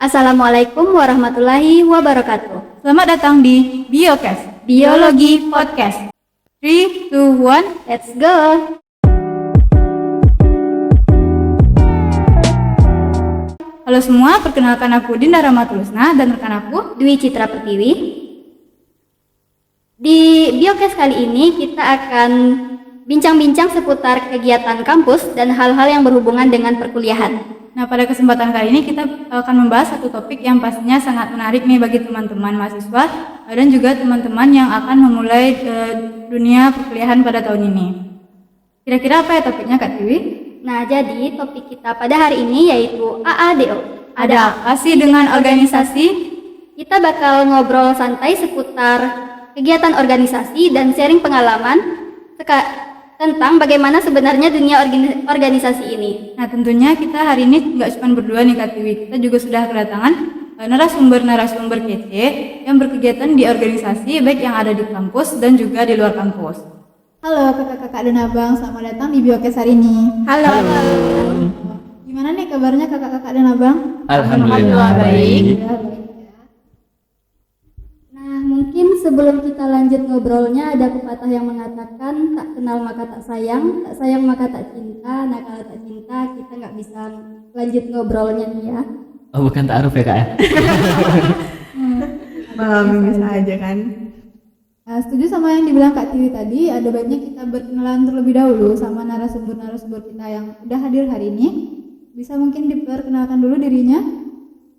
Assalamualaikum warahmatullahi wabarakatuh. Selamat datang di Biocast, Biologi Podcast. 3, 2, 1, Let's go. halo semua, perkenalkan aku Dinda Rahmatulusna dan rekan aku. Dwi Citra Pertiwi. Di Biocast kali ini kita akan bincang-bincang seputar kegiatan kampus dan hal-hal yang berhubungan dengan perkuliahan. Nah, pada kesempatan kali ini kita akan membahas satu topik yang pastinya sangat menarik nih bagi teman-teman mahasiswa dan juga teman-teman yang akan memulai dunia perkuliahan pada tahun ini. Kira-kira apa ya topiknya, Kak Tiwi? Nah, jadi topik kita pada hari ini yaitu AADO. Ada apa sih dengan organisasi? Kita bakal ngobrol santai seputar kegiatan organisasi dan sharing pengalaman tentang bagaimana sebenarnya dunia organisasi ini. Nah, tentunya kita hari ini nggak cuma berdua nih, Kak Tiwi. Kita juga sudah kedatangan narasumber-narasumber kece yang berkegiatan di organisasi baik yang ada di kampus dan juga di luar kampus. Halo kakak-kakak dan abang, selamat datang di Biocast hari ini. Halo. Gimana nih kabarnya kakak-kakak dan abang? Alhamdulillah baik. Nah, mungkin sebelum kita lanjut ngobrolnya, ada pepatah yang mengatakan tak kenal maka tak sayang maka tak cinta. Nah, kalau tak cinta kita nggak bisa lanjut ngobrolnya nih ya. Oh, bukan ta'aruf ya, Kak ya? Bisa aja kan. Setuju sama yang dibilang Kak Tiwi tadi, ada baiknya kita berkenalan terlebih dahulu sama narasumber-narasumber kita yang udah hadir hari ini. Bisa mungkin diperkenalkan dulu dirinya?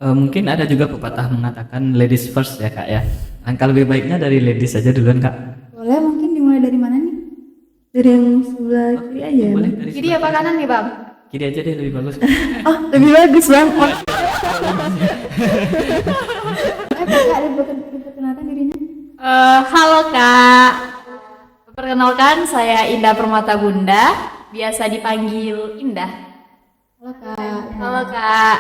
Mungkin ada juga pepatah mengatakan ladies first ya, Kak ya. Angka lebih baiknya dari ladies saja duluan, Kak. Boleh, mungkin dimulai dari mana nih? Dari yang sebelah kiri aja. Boleh dari Kiri apa kanan nih, Bang? kiri aja deh, lebih bagus. Oh, lebih bagus bang. Kakak diperkenalkan dirinya? Halo Kak, perkenalkan saya Indah Permata Bunda, biasa dipanggil Indah. Halo Kak. Halo Kak.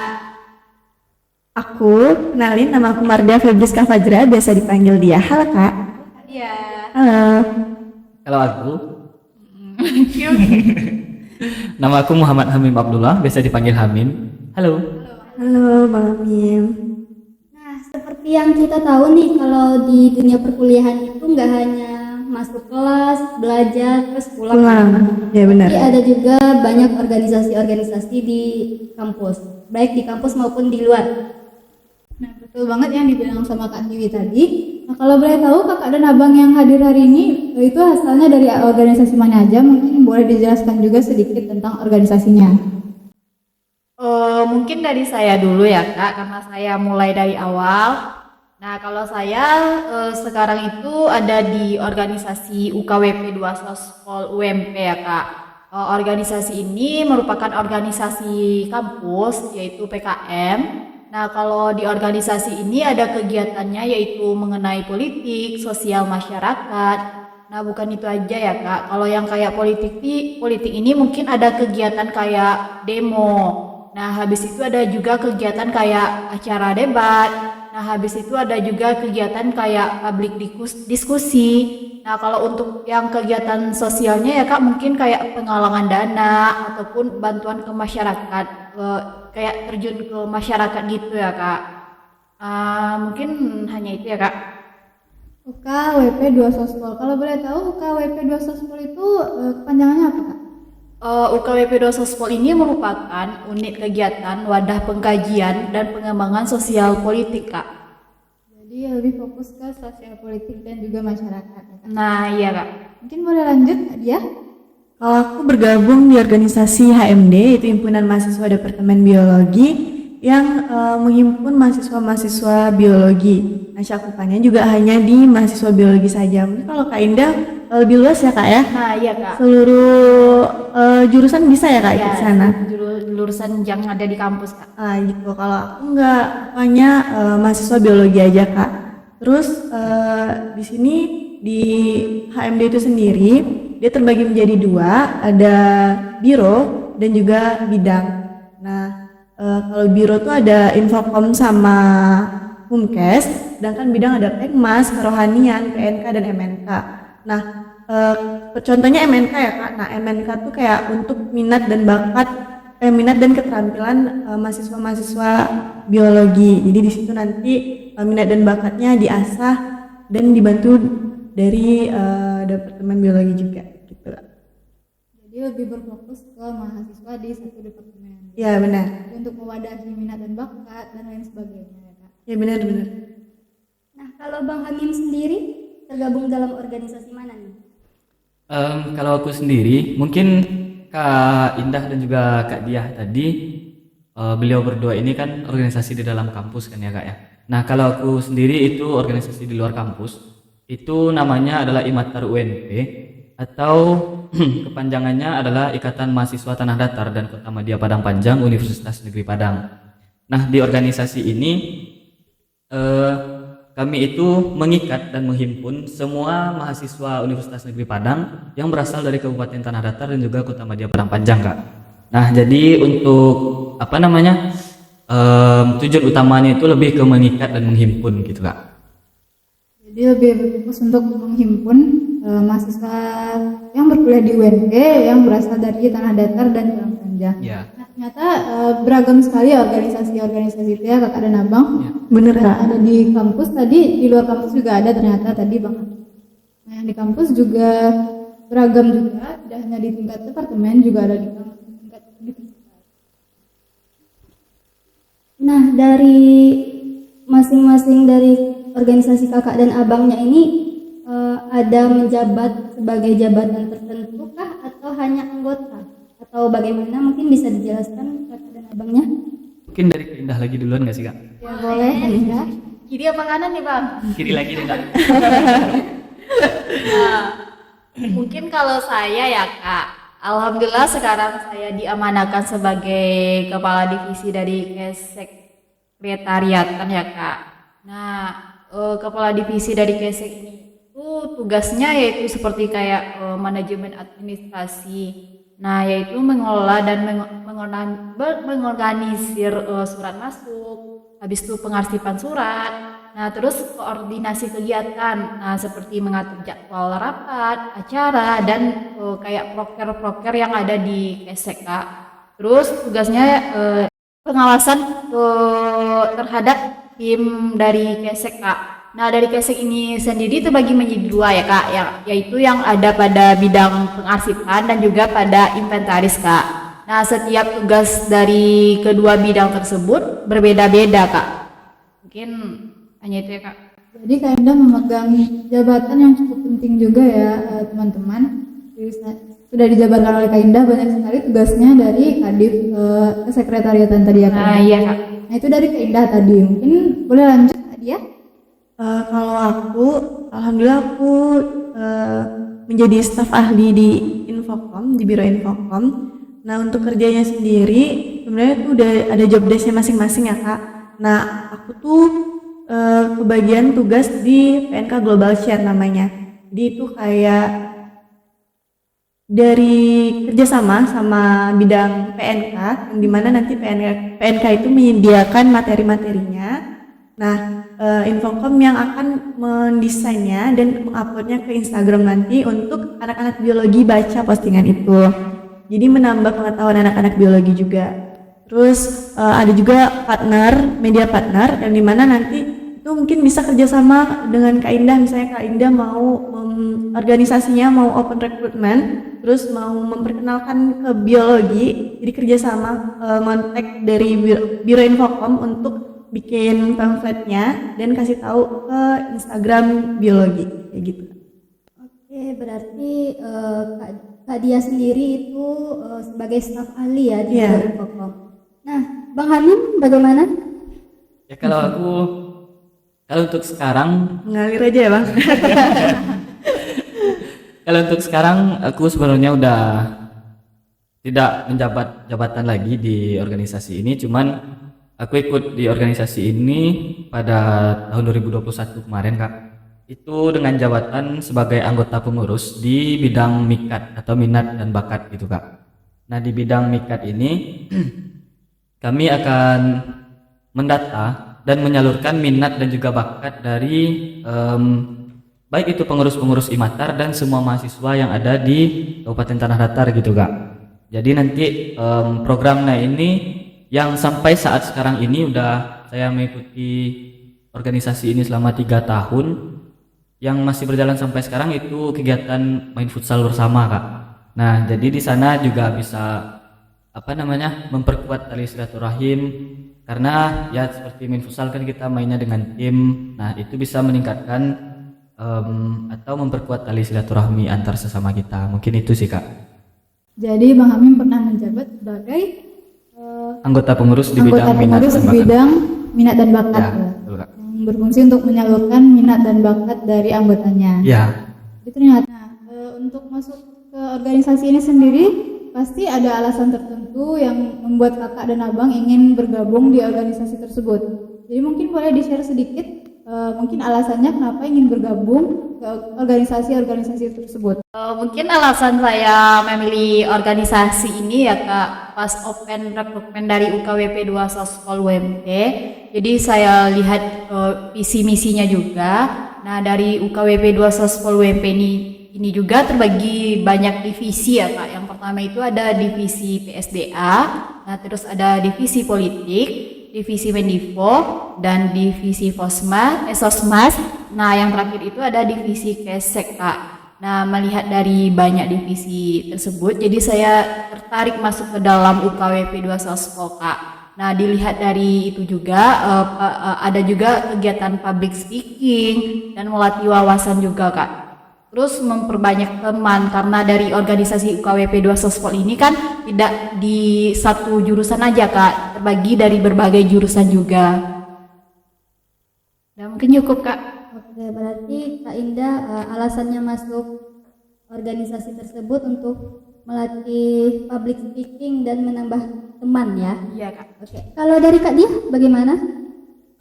Aku, kenalin nama aku Mardia Febriska Fajra, biasa dipanggil dia. Halo Kak. Iya. Halo. Kalau aku, nama aku Muhammad Hamim Abdullah, biasa dipanggil Hamim. Halo. Halo Bang Mim. Nah, seperti yang kita tahu nih, kalau di dunia perkuliahan itu nggak hanya masuk kelas, belajar, terus pulang. Ya benar. Tapi ada juga banyak organisasi-organisasi di kampus, baik di kampus maupun di luar. Nah, betul banget yang dibilang sama Kak Tiwi tadi. Nah, kalau boleh tahu kakak dan abang yang hadir hari ini itu asalnya dari organisasi mana aja? Mungkin boleh dijelaskan juga sedikit tentang organisasinya. Mungkin dari saya dulu ya Kak, karena saya mulai dari awal. Nah, kalau saya sekarang itu ada di organisasi UKWP 2 Sospol UMP ya Kak. Organisasi ini merupakan organisasi kampus yaitu PKM. Nah, kalau di organisasi ini ada kegiatannya yaitu mengenai politik, sosial masyarakat. Nah, bukan itu aja ya Kak. Kalau yang kayak politik ini mungkin ada kegiatan kayak demo. Nah, habis itu ada juga kegiatan kayak acara debat. Nah, habis itu ada juga kegiatan kayak public diskusi. Nah, kalau untuk yang kegiatan sosialnya ya Kak, mungkin kayak penggalangan dana ataupun bantuan ke masyarakat, kayak terjun ke masyarakat gitu ya Kak. Mungkin hanya itu ya Kak. UKWP 2 Sospol. Kalau boleh tahu UKWP 2 Sospol itu kepanjangannya apa Kak? UKWP 2 Sospol ini merupakan unit kegiatan wadah pengkajian dan pengembangan sosial politik Kak. Jadi lebih fokus ke sosial politik dan juga masyarakat ya Kak? Nah iya Kak. Mungkin boleh lanjut Kak Dia? Kalau aku bergabung di organisasi HMD, itu Himpunan Mahasiswa Departemen Biologi, yang menghimpun mahasiswa-mahasiswa biologi. Nah, cakupannya juga hanya di mahasiswa biologi saja. Mungkin kalau Kak Indah lebih luas ya Kak ya? Nah iya Kak. Seluruh jurusan bisa ya Kak Ya, di sana? jurusan yang ada di kampus Kak. Gitu. Kalau aku enggak, hanya mahasiswa biologi aja Kak. Terus di sini di HMD itu sendiri dia terbagi menjadi dua, ada biro dan juga bidang. Nah, kalau biro tuh ada Infocom sama Humkes, sedangkan bidang ada Pengmas, Kerohanian, PNK dan MNK. Nah, contohnya MNK ya Kak. Nah, MNK tuh kayak untuk minat dan bakat minat dan keterampilan mahasiswa-mahasiswa biologi. Jadi di situ nanti minat dan bakatnya diasah dan dibantu dari departemen biologi juga gitu. Jadi lebih berfokus ke mahasiswa di satu departemen. Ya benar. Jadi untuk mewadahi minat dan bakat dan lain sebagainya ya Kak. Ya benar. Nah, kalau Bang Hamim sendiri tergabung dalam organisasi mana nih? Kalau aku sendiri, mungkin Kak Indah dan juga Kak Diah tadi, beliau berdua ini kan organisasi di dalam kampus kan ya Kak ya. Nah kalau aku sendiri itu organisasi di luar kampus, itu namanya adalah IMATAR UNP atau kepanjangannya adalah Ikatan Mahasiswa Tanah Datar dan Kota Madya Padang Panjang Universitas Negeri Padang. Nah di organisasi ini kami itu mengikat dan menghimpun semua mahasiswa Universitas Negeri Padang yang berasal dari Kabupaten Tanah Datar dan juga Kota Madya Padang Panjang Kak. Nah jadi untuk tujuan utamanya itu lebih ke mengikat dan menghimpun gitu Kak. Jadi lebih berfokus untuk menghimpun mahasiswa yang berkuliah di UNP yang berasal dari Tanah Datar dan Padang Panjang. Ya. Nah, ternyata beragam sekali organisasi-organisasi itu ya Kakak dan Abang. Ya. Bener Dan Kak. ada di kampus tadi, di luar kampus juga ada ternyata tadi Bang. Nah yang di kampus juga beragam juga, tidak hanya di tingkat departemen juga ada di kampus tingkat universitas. Nah, dari masing-masing dari organisasi kakak dan abangnya ini ada menjabat sebagai jabatan tertentu kah atau hanya anggota? Atau bagaimana? Mungkin bisa dijelaskan kakak dan abangnya? Mungkin dari Kak Indah lagi duluan gak sih Kak? Ya boleh, ya. Kiri apa kanan nih Bang? Kiri lagi nih Kak. Nah, mungkin kalau saya ya Kak, alhamdulillah sekarang saya diamanakan sebagai kepala divisi dari Kesekretariatan ya Kak. Nah, kepala divisi dari Kesek ini itu tugasnya yaitu seperti kayak manajemen administrasi. Nah, yaitu mengelola dan mengorganisir surat masuk, habis itu pengarsipan surat. Nah, terus koordinasi kegiatan, nah seperti mengatur jadwal rapat, acara, dan kayak proker-proker yang ada di Kesek Kak. Terus tugasnya pengawasan terhadap tim dari Kesek Kak. Nah dari Kesek ini sendiri terbagi menjadi dua ya Kak, yaitu yang ada pada bidang pengarsipan dan juga pada inventaris Kak. Nah setiap tugas dari kedua bidang tersebut berbeda-beda Kak. Mungkin hanya itu ya Kak. Jadi Kak Indah memegang jabatan yang cukup penting juga ya teman-teman. Jadi, sudah dijabarkan oleh Kak Indah banyak sekali tugasnya dari Kadif Kesekretariatan tadi ya Kak. Nah iya Kak. Nah itu dari Kak Indah tadi. Mungkin boleh lanjut Kak Dia? Kalau aku, alhamdulillah aku menjadi staf ahli di Infocom, di Biro Infocom. Nah untuk kerjanya sendiri, sebenarnya tuh udah ada job desk-nya masing-masing ya Kak. Nah aku tuh kebagian tugas di PNK Global Share namanya. Jadi itu kayak dari kerjasama sama bidang PNK, yang dimana nanti PNK itu menyediakan materi-materinya. Nah, Infocom yang akan mendesainnya dan menguploadnya ke Instagram nanti untuk anak-anak biologi baca postingan itu. Jadi menambah pengetahuan anak-anak biologi juga. Terus ada juga media partner, yang dimana nanti itu mungkin bisa kerjasama dengan Kak Indah. Misalnya Kak Indah mau organisasinya mau open recruitment, terus mau memperkenalkan ke biologi, jadi kerjasama ngontek dari Biro Infocom untuk bikin pamfletnya dan kasih tahu ke Instagram biologi kayak gitu. Oke, berarti Kak Dia sendiri itu sebagai staf ahli ya di Iya. Infocom. Nah, Bang Hamim bagaimana? Ya kalau untuk sekarang, Mengalir aja ya Bang. kalau untuk sekarang aku sebenarnya udah tidak menjabat jabatan lagi di organisasi ini, cuman aku ikut di organisasi ini pada tahun 2021 kemarin Kak. Itu dengan jabatan sebagai anggota pengurus di bidang mikat atau minat dan bakat gitu Kak. Nah di bidang mikat ini kami akan mendata dan menyalurkan minat dan juga bakat dari baik itu pengurus-pengurus IMATAR dan semua mahasiswa yang ada di Kabupaten Tanah Datar gitu Kak. Jadi nanti programnya ini yang sampai saat sekarang ini udah saya mengikuti organisasi ini selama 3 tahun. Yang masih berjalan sampai sekarang itu kegiatan main futsal bersama, Kak. Nah, jadi di sana juga bisa memperkuat tali silaturahim, karena ya seperti main futsal kan kita mainnya dengan tim. Nah, itu bisa meningkatkan atau memperkuat tali silaturahmi antar sesama kita. Mungkin itu sih, Kak. Jadi Bang Hamim pernah menjabat sebagai Anggota pengurus di anggota bidang minat pengurus dan di bakat. bidang minat dan bakat Ya, ya. betul, Kak. Yang berfungsi untuk menyalurkan minat dan bakat dari anggotanya. Ya, Jadi ternyata untuk masuk ke organisasi ini sendiri pasti ada alasan tertentu yang membuat kakak dan abang ingin bergabung di organisasi tersebut. Jadi mungkin boleh di-share sedikit mungkin alasannya kenapa ingin bergabung ke organisasi-organisasi tersebut. Mungkin alasan saya memilih organisasi ini ya Kak, pas open rekrutmen dari UKWP 2 Sospol UMP. Jadi saya lihat visi misinya juga. Nah, dari UKWP 2 Sospol UMP ini juga terbagi banyak divisi ya Kak. Yang pertama itu ada divisi PSDA, nah terus ada divisi politik, divisi Mendivo, dan divisi Sosmas. Nah, yang terakhir itu ada divisi Kesek, Kak. Nah, melihat dari banyak divisi tersebut, jadi saya tertarik masuk ke dalam UKWP 2 Sospol, Kak. Nah, dilihat dari itu juga ada juga kegiatan public speaking dan melatih wawasan juga, Kak. Terus memperbanyak teman, karena dari organisasi UKWP 2 Sospol ini kan tidak di satu jurusan aja Kak, terbagi dari berbagai jurusan juga. Dan mungkin cukup Kak. Oke, berarti Kak Indah alasannya masuk organisasi tersebut untuk melatih public speaking dan menambah teman ya. Iya Kak. Oke, kalau dari Kak Dia bagaimana?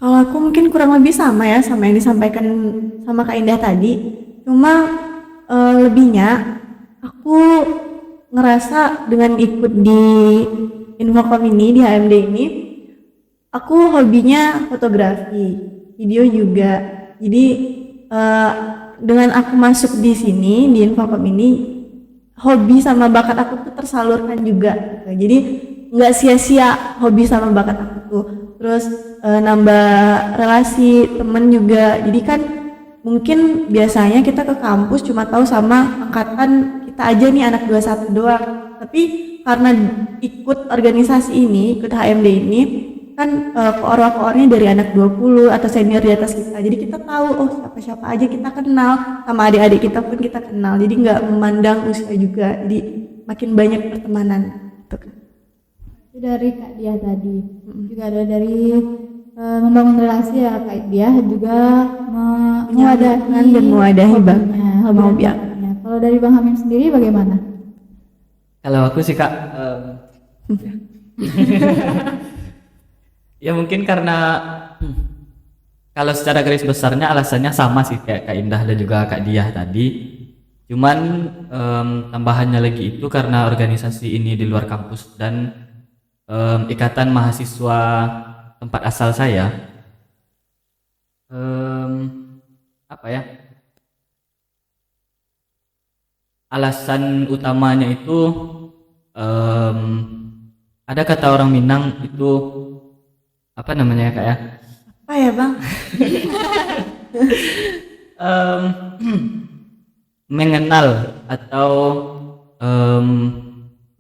Kalau aku mungkin kurang lebih sama ya sama yang disampaikan sama Kak Indah tadi. Cuma lebihnya aku ngerasa dengan ikut di Infokom ini, di HMD ini, aku hobinya fotografi, video juga. Jadi dengan aku masuk di sini di Infokom ini, hobi sama bakat aku tuh tersalurkan juga. Jadi nggak sia-sia hobi sama bakat aku tuh. Terus nambah relasi temen juga. Jadi kan mungkin biasanya kita ke kampus cuma tahu sama angkatan kita aja nih anak 21 doang. Tapi karena ikut organisasi ini, ikut HMD ini, kan koor-koornya dari anak 20 atau senior di atas kita. Jadi kita tahu oh siapa-siapa aja kita kenal, sama adik-adik kita pun kita kenal. Jadi nggak memandang usia juga. Jadi makin banyak pertemanan. Gitu kan. Itu dari Kak Dia tadi. Juga ada dari membangun relasi ya Kak Dia, juga mewadahi dan mewadahi hobi anaknya. Kalau dari Bang Hamim sendiri bagaimana? kalau aku sih, Kak, ya mungkin karena kalau secara garis besarnya alasannya sama sih kayak Kak Indah dan juga Kak Diah tadi. Cuman tambahannya lagi itu karena organisasi ini di luar kampus dan ikatan mahasiswa tempat asal saya, alasan utamanya itu ada kata orang Minang itu apa namanya Kak ya? Apa ya Bang? Mengenal atau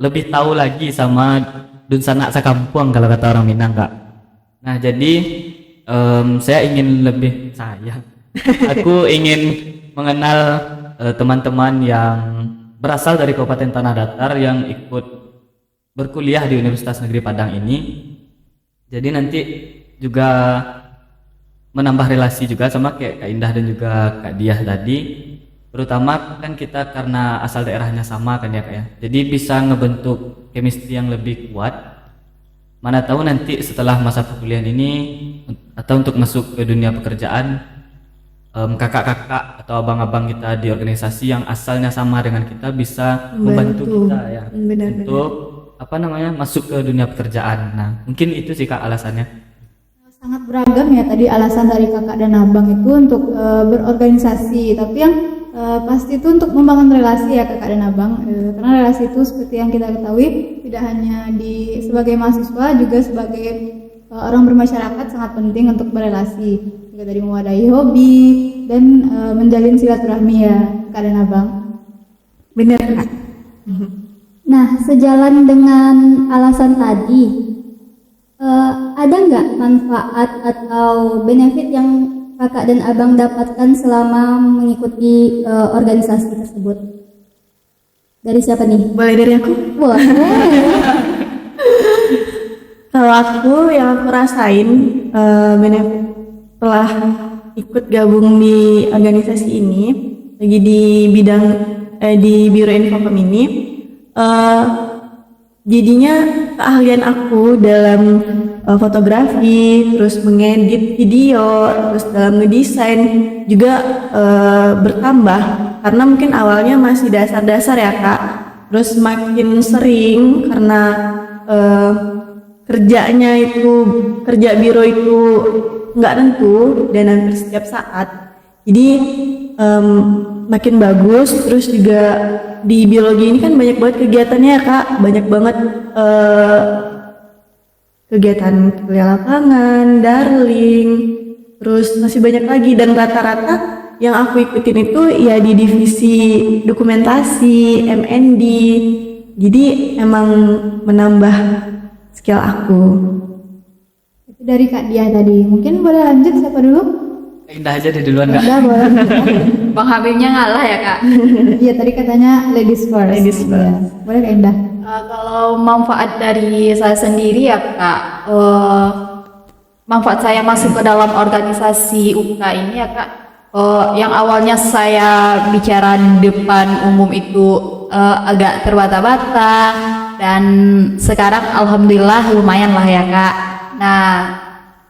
lebih tahu lagi sama Dunsanak Sakampung kalau kata orang Minang, Kak. Nah, jadi saya ingin aku ingin mengenal teman-teman yang berasal dari Kabupaten Tanah Datar yang ikut berkuliah di Universitas Negeri Padang ini. Jadi nanti juga menambah relasi juga sama kayak Kak Indah dan juga Kak Diah tadi. Terutama kan kita karena asal daerahnya sama kan ya Kak ya. Jadi bisa ngebentuk chemistry yang lebih kuat. Mana tahu nanti setelah masa perkuliahan ini atau untuk masuk ke dunia pekerjaan, kakak-kakak atau abang-abang kita di organisasi yang asalnya sama dengan kita bisa membantu kita ya untuk masuk ke dunia pekerjaan. Nah, mungkin itu sih Kak alasannya. Sangat beragam ya tadi alasan dari kakak dan abang itu untuk berorganisasi. Tapi yang pasti itu untuk membangun relasi ya kakak dan abang. Karena relasi itu seperti yang kita ketahui tidak hanya sebagai mahasiswa, juga sebagai orang bermasyarakat sangat penting untuk berelasi. Juga dari mewadahi hobi dan menjalin silaturahmi ya kakak dan abang. Bener Kak. Nah, sejalan dengan alasan tadi, ada nggak manfaat atau benefit yang kakak dan abang dapatkan selama mengikuti organisasi tersebut? Dari siapa nih? Boleh dari aku? Wah, Kalau aku yang aku rasain benefit setelah ikut gabung di organisasi ini, lagi di bidang di Biro Infokom ini, jadinya keahlian aku dalam fotografi, terus mengedit video, terus dalam ngedesain juga bertambah, karena mungkin awalnya masih dasar-dasar ya Kak, terus makin sering karena kerja biro itu nggak tentu dan hampir setiap saat, jadi makin bagus. Terus juga di biologi ini kan banyak banget kegiatannya ya Kak, banyak banget kegiatan kuliah lapangan, darling, terus masih banyak lagi, dan rata-rata yang aku ikutin itu ya di divisi dokumentasi, MND, jadi emang menambah skill aku. Itu dari Kak Dia tadi. Mungkin boleh lanjut siapa dulu? Indah aja deh duluan Kak. Udah boleh. Bang Habibnya ngalah ya Kak. Iya tadi katanya ladies first. Ladies first. Iya. Boleh Kak Indah. Kalau manfaat dari saya sendiri ya Kak, manfaat saya masuk ke dalam organisasi UK ini ya Kak, yang awalnya saya bicara di depan umum itu agak terbata-bata, dan sekarang alhamdulillah lumayan lah ya Kak. Nah,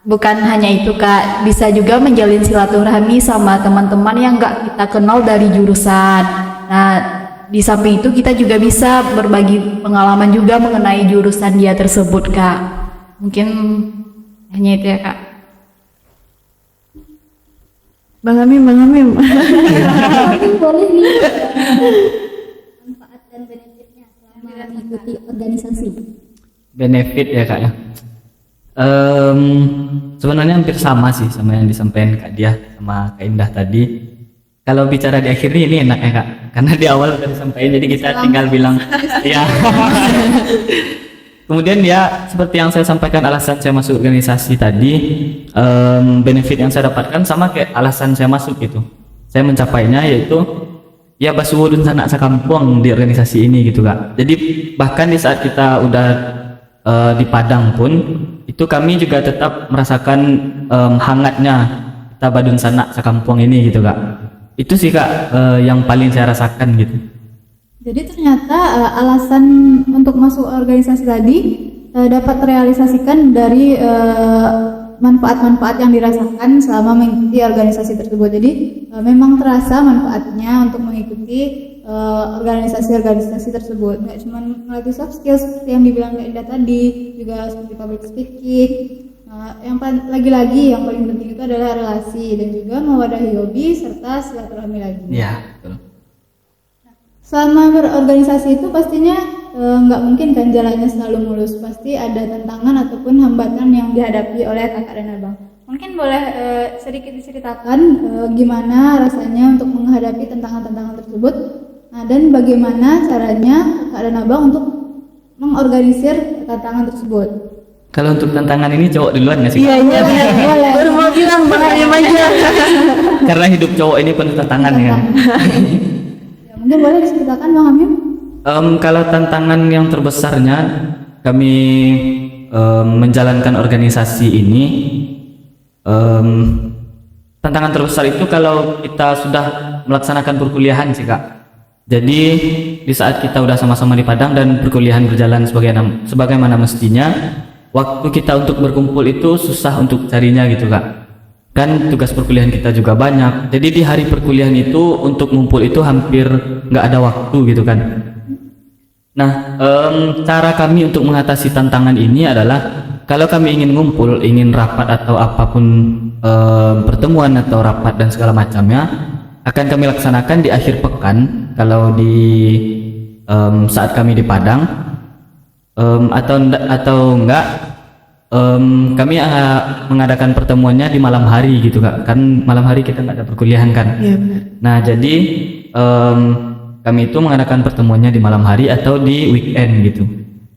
bukan hanya itu Kak, bisa juga menjalin silaturahmi sama teman-teman yang gak kita kenal dari jurusan. Nah, di samping itu kita juga bisa berbagi pengalaman juga mengenai jurusan dia tersebut Kak. Mungkin hanya itu ya Kak. Bang Amim. mungkin boleh nih manfaat dan benefitnya selama mengikuti organisasi. Benefit ya Kak ya. Sebenarnya hampir sama sih sama yang disampaikan Kak Dia sama Kak Indah tadi. Kalau bicara di akhir ini enak ya Kak, karena di awal udah disampaikan, jadi kita tinggal bilang ya. Kemudian ya seperti yang saya sampaikan alasan saya masuk organisasi tadi, benefit yang saya dapatkan sama kayak alasan saya masuk gitu. Saya mencapainya yaitu ya basuwudun sanak sakampung di organisasi ini gitu Kak. Jadi bahkan di saat kita udah di Padang pun itu kami juga tetap merasakan hangatnya kita badun sanak sakampung ini gitu Kak. Itu sih Kak yang paling saya rasakan gitu. Jadi ternyata alasan untuk masuk organisasi tadi dapat terrealisasikan dari manfaat-manfaat yang dirasakan selama mengikuti organisasi tersebut. Jadi memang terasa manfaatnya untuk mengikuti organisasi-organisasi tersebut. Nggak cuma melatih soft skills seperti yang dibilang Kak Indah tadi, juga seperti public speaking. Yang lagi-lagi yang paling penting itu adalah relasi dan juga mewadahi hobi serta silaturahmi lagi. Iya, betul. Selama berorganisasi itu pastinya nggak mungkin kan jalannya selalu mulus, pasti ada tantangan ataupun hambatan yang dihadapi oleh kakak dan abang. Mungkin boleh sedikit diceritakan gimana rasanya untuk menghadapi tantangan-tantangan tersebut, nah, dan bagaimana caranya kakak dan abang untuk mengorganisir tantangan tersebut. Kalau untuk tantangan ini cowok duluan nggak sih? Iya benar. Boleh. Baru mau bilang Bang Amim aja. Karena hidup cowok ini penuh tantangan ya. Ya, mungkin boleh diceritakan Bang Amim. Kalau tantangan yang terbesarnya kami menjalankan organisasi ini, tantangan terbesar itu kalau kita sudah melaksanakan perkuliahan sih Kak. Jadi di saat kita udah sama-sama di Padang dan perkuliahan berjalan sebagaimana mestinya, waktu kita untuk berkumpul itu susah untuk carinya gitu Kak. Kan tugas perkuliahan kita juga banyak, jadi di hari perkuliahan itu untuk ngumpul itu hampir nggak ada waktu gitu kan. Nah, cara kami untuk mengatasi tantangan ini adalah kalau kami ingin ngumpul, ingin rapat atau apapun pertemuan atau rapat dan segala macamnya, akan kami laksanakan di akhir pekan kalau di saat kami di Padang, atau enggak kami mengadakan pertemuannya di malam hari gitu Kak, kan malam hari kita nggak ada perkuliahan kan. Iya benar. Nah jadi kami itu mengadakan pertemuannya di malam hari atau di weekend gitu.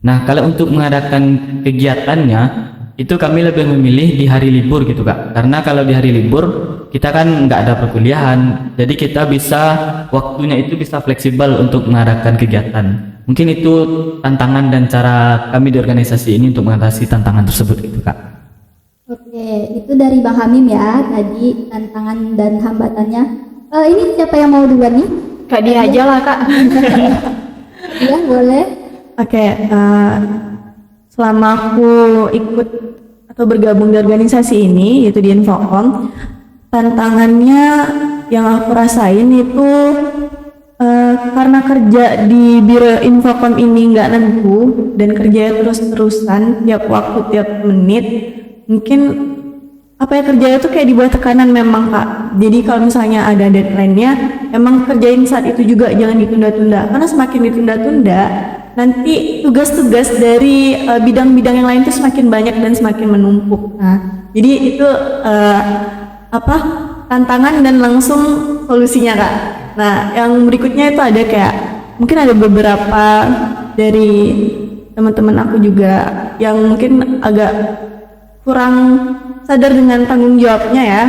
Nah kalau untuk mengadakan kegiatannya itu kami lebih memilih di hari libur gitu Kak, karena kalau di hari libur kita kan nggak ada perkuliahan, jadi kita bisa waktunya itu bisa fleksibel untuk mengadakan kegiatan. Mungkin itu tantangan dan cara kami di organisasi ini untuk mengatasi tantangan tersebut gitu Kak. Oke, itu dari Bang Hamim ya tadi tantangan dan hambatannya. Ini siapa yang mau duluan nih? Kak dia aja lah Kak. Iya boleh. Oke, selama aku ikut atau bergabung di organisasi ini, yaitu di Infokom, tantangannya yang aku rasain itu karena kerja di Biro Infokom ini nggak nentu dan kerjanya terus-terusan tiap waktu, tiap menit, mungkin kerjanya tuh kayak dibuat tekanan memang Kak. Jadi kalau misalnya ada deadline-nya, emang kerjain saat itu juga, jangan ditunda-tunda, karena semakin ditunda-tunda nanti tugas-tugas dari bidang-bidang yang lain tuh semakin banyak dan semakin menumpuk. Nah, jadi itu tantangan dan langsung solusinya Kak. Nah, yang berikutnya itu ada kayak mungkin ada beberapa dari teman-teman aku juga yang mungkin agak kurang sadar dengan tanggung jawabnya ya.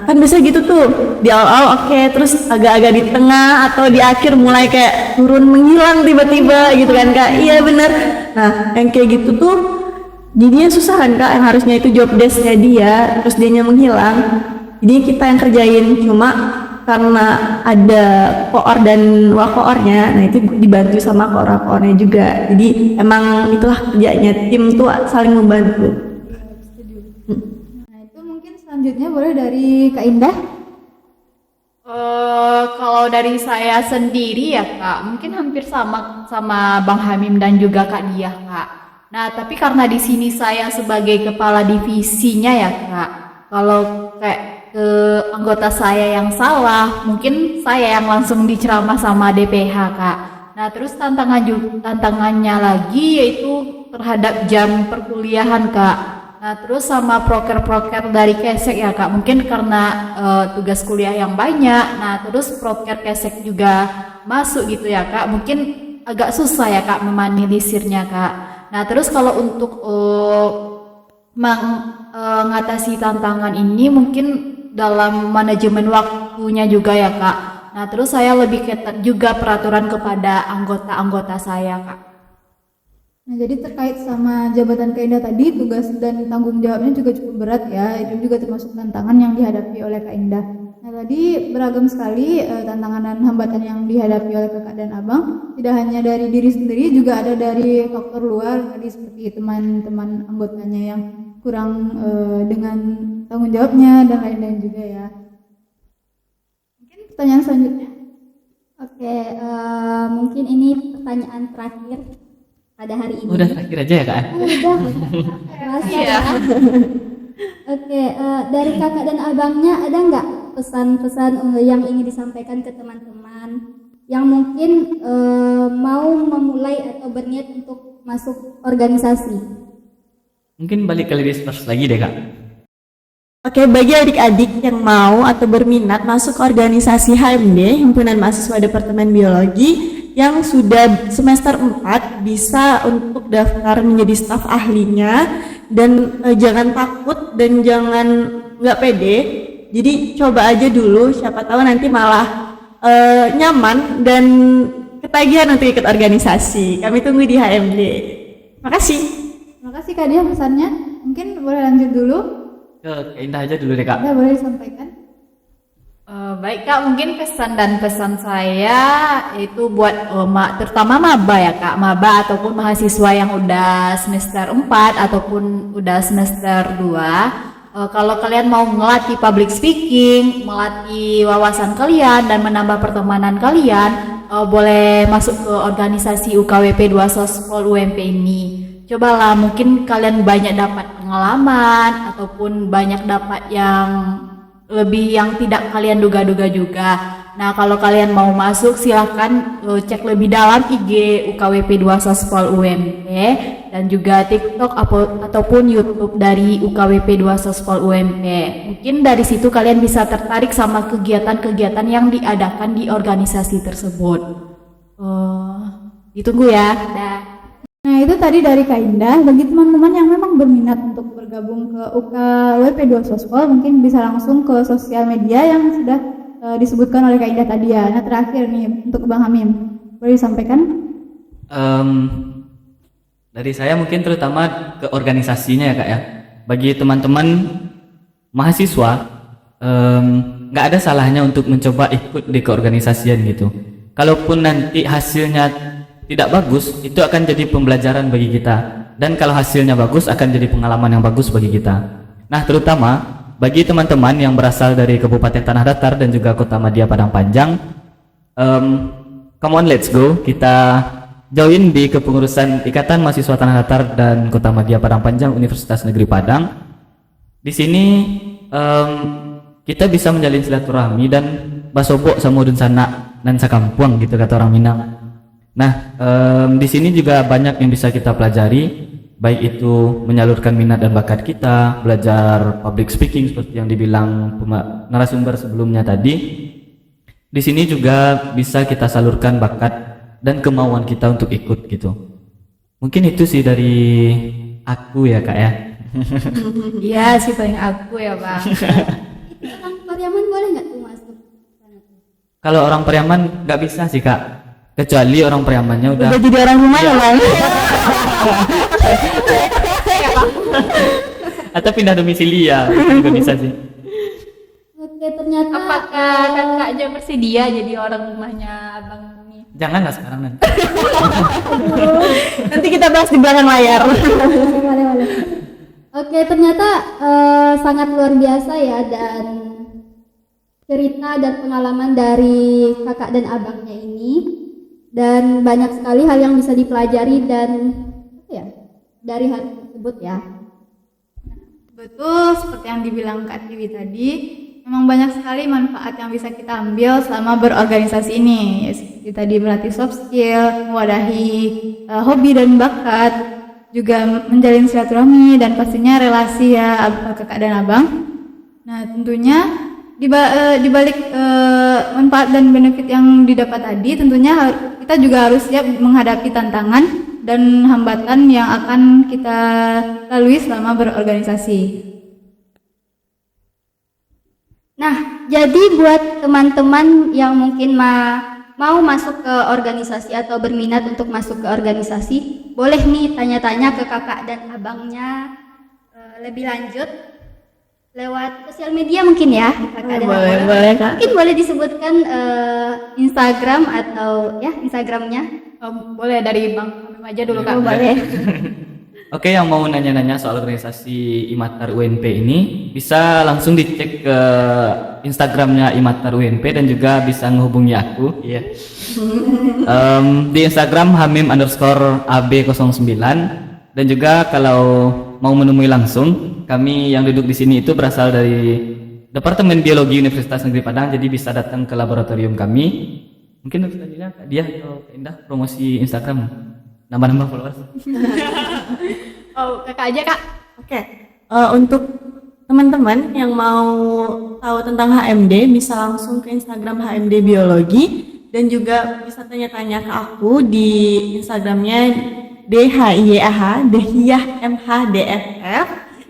Kan biasa gitu tuh di awal oke, terus agak-agak di tengah atau di akhir mulai kayak turun menghilang tiba-tiba gitu kan Kak. Iya bener. Nah yang kayak gitu tuh jadinya susah kan Kak, yang harusnya itu job desk-nya dia terus dianya menghilang, jadinya kita yang kerjain. Cuma karena ada koor dan wakoornya, nah itu dibantu sama koor-koornya juga. Jadi emang itulah kerjanya tim tuh saling membantu. Nah itu mungkin selanjutnya boleh dari Kak Indah. Kalau dari saya sendiri ya Kak, mungkin hampir sama Bang Hamim dan juga Kak Diah Kak. Nah tapi karena di sini saya sebagai kepala divisinya ya Kak, kalau kayak ke anggota saya yang salah, mungkin saya yang langsung diceramah sama DPH Kak. Nah terus tantangannya lagi yaitu terhadap jam perkuliahan Kak. Nah terus sama proker-proker dari Kesek ya Kak, mungkin karena tugas kuliah yang banyak. Nah terus proker Kesek juga masuk gitu ya Kak, mungkin agak susah ya Kak meminimalisirnya Kak. Nah terus kalau untuk mengatasi tantangan ini mungkin dalam manajemen waktunya juga ya Kak. Nah terus saya lebih ketat juga peraturan kepada anggota-anggota saya Kak. Nah jadi terkait sama jabatan Kak Indah tadi, tugas dan tanggung jawabnya juga cukup berat ya. Itu juga termasuk tantangan yang dihadapi oleh Kak Indah. Nah tadi beragam sekali tantangan dan hambatan yang dihadapi oleh kakak dan abang. Tidak hanya dari diri sendiri, juga ada dari faktor luar tadi seperti teman-teman anggotanya yang kurang dengan tanggung jawabnya dan lain-lain juga ya. Mungkin pertanyaan selanjutnya. Oke, mungkin ini pertanyaan terakhir pada hari ini. Udah terakhir aja ya Kak? Udah. Kerasa ya. Oke, dari kakak dan abangnya ada nggak pesan-pesan yang ingin disampaikan ke teman-teman yang mungkin mau memulai atau berniat untuk masuk organisasi? Mungkin balik ke ladies first lagi deh Kak. Oke, bagi adik-adik yang mau atau berminat masuk organisasi HMD, Himpunan Mahasiswa Departemen Biologi, yang sudah semester 4 bisa untuk daftar menjadi staf ahlinya. Dan jangan takut dan jangan nggak pede. Jadi coba aja dulu, siapa tahu nanti malah nyaman dan ketagihan untuk ikut organisasi. Kami tunggu di HMD. Makasih. Terima kasih Kak Dia pesannya. Mungkin boleh lanjut dulu. Ke Indah aja dulu deh Kak. Indah boleh disampaikan. Baik Kak, mungkin pesan saya itu buat terutama maba ya Kak, maba ataupun mahasiswa yang udah semester 4 ataupun udah semester 2. Kalau kalian mau melatih public speaking, melatih wawasan kalian dan menambah pertemanan kalian, boleh masuk ke organisasi UKWP 2 Sospol UMP ini. Cobalah, mungkin kalian banyak dapat pengalaman ataupun banyak dapat yang lebih yang tidak kalian duga-duga juga. Nah, kalau kalian mau masuk silahkan cek lebih dalam IG UKWP 2 Sospol UMP dan juga TikTok ataupun YouTube dari UKWP 2 Sospol UMP. Mungkin dari situ kalian bisa tertarik sama kegiatan-kegiatan yang diadakan di organisasi tersebut. Ditunggu ya. Dah. Nah, itu tadi dari Kak Indah. Bagi teman-teman yang memang berminat untuk bergabung ke UKWP 2 Sospol, mungkin bisa langsung ke sosial media yang sudah disebutkan oleh Kak Indah tadi ya. Nah, terakhir nih untuk Bang Hamim, boleh disampaikan? Dari saya mungkin terutama ke organisasinya ya Kak ya. Bagi teman-teman mahasiswa, nggak ada salahnya untuk mencoba ikut di keorganisasian gitu. Kalaupun nanti hasilnya tidak bagus, itu akan jadi pembelajaran bagi kita. Dan kalau hasilnya bagus, akan jadi pengalaman yang bagus bagi kita. Nah, terutama bagi teman-teman yang berasal dari Kabupaten Tanah Datar dan juga Kota Madia Padang Panjang, come on, let's go. Kita join di kepengurusan Ikatan Mahasiswa Tanah Datar dan Kota Madia Padang Panjang Universitas Negeri Padang. Di sini kita bisa menjalin silaturahmi dan basobok sama udun sanak dan sakampuang gitu kata orang Minang. Nah, di sini juga banyak yang bisa kita pelajari, baik itu menyalurkan minat dan bakat kita, belajar public speaking seperti yang dibilang narasumber sebelumnya tadi. Di sini juga bisa kita salurkan bakat dan kemauan kita untuk ikut gitu. Mungkin itu sih dari aku ya Kak ya. Iya sih paling aku ya Bang. Orang Pariaman boleh nggak tuh masuk sana tuh? Kalau orang Pariaman nggak bisa sih Kak, kecuali orang Pariamannya udah jadi orang rumah ya Bang. atau pindah domisili ya, itu juga bisa sih. Oke, ternyata Apakah kakaknya bersedia jadi orang rumahnya Abang ini? Janganlah sekarang nanti. Nanti kita bahas di belakang layar. boleh. Oke, ternyata sangat luar biasa ya, dan cerita dan pengalaman dari kakak dan abangnya ini, dan banyak sekali hal yang bisa dipelajari dan ya dari hal tersebut ya. Betul, seperti yang dibilang Kak Tiwi tadi, memang banyak sekali manfaat yang bisa kita ambil selama berorganisasi ini. Ya, seperti tadi melatih soft skill, mewadahi hobi dan bakat, juga menjalin silaturahmi dan pastinya relasi ya kakak dan abang. Nah, tentunya di balik manfaat dan benefit yang didapat tadi, tentunya kita juga harus siap menghadapi tantangan dan hambatan yang akan kita lalui selama berorganisasi. Nah, jadi buat teman-teman yang mungkin mau masuk ke organisasi atau berminat untuk masuk ke organisasi, boleh nih tanya-tanya ke kakak dan abangnya lebih lanjut lewat sosial media mungkin ya, kakak dan abang. Boleh Kak. Mungkin boleh disebutkan Instagram atau ya Instagramnya. Boleh dari Bang Hamim aja dulu Kak. Boleh. Oke, yang mau nanya-nanya soal organisasi Imatar UNP ini bisa langsung dicek ke Instagramnya Imatar UNP dan juga bisa menghubungi aku. Iya. Di Instagram hamim_ab09, dan juga kalau mau menemui langsung, kami yang duduk di sini itu berasal dari Departemen Biologi Universitas Negeri Padang, jadi bisa datang ke laboratorium kami. Mungkin selanjutnya Kak Dia atau Kak Indah promosi Instagram, nambah-nambah followers. Oh, kakak aja Kak. Oke. Untuk teman-teman yang mau tahu tentang HMD bisa langsung ke Instagram HMD Biologi, dan juga bisa tanya-tanya ke aku di Instagramnya DHIYAH_MHDFF.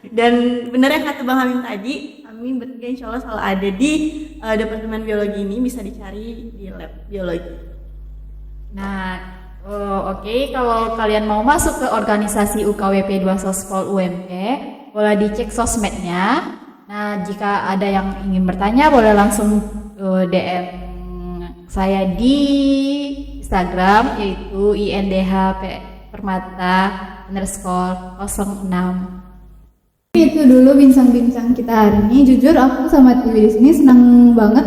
Dan benar yang kata Bang Hamim tadi, kami bertiga insya Allah selalu ada di Departemen Biologi ini, bisa dicari di lab biologi. Nah, oke, kalau kalian mau masuk ke organisasi UKWP 2 Sospol UMP, boleh dicek sosmednya. Nah, jika ada yang ingin bertanya, boleh langsung DM saya di Instagram, yaitu INDH_permata_06. Itu dulu bincang-bincang kita hari ini. Jujur aku sama Tiwi di sini senang banget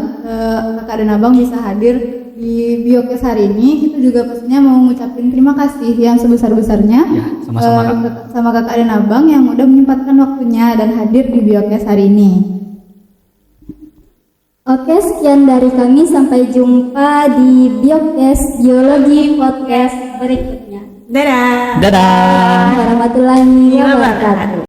kakak dan abang bisa hadir di Biokes hari ini. Kita juga pastinya mau ngucapin terima kasih yang sebesar-besarnya Ya, sama-sama Kak. sama kakak dan abang yang udah menyempatkan waktunya dan hadir di Biokes hari ini. Oke, sekian dari kami. Sampai jumpa di Biokes Biologi Podcast berikutnya. Dadah. Dadah. Warahmatullahi Wabarakatuh. wabarakatuh.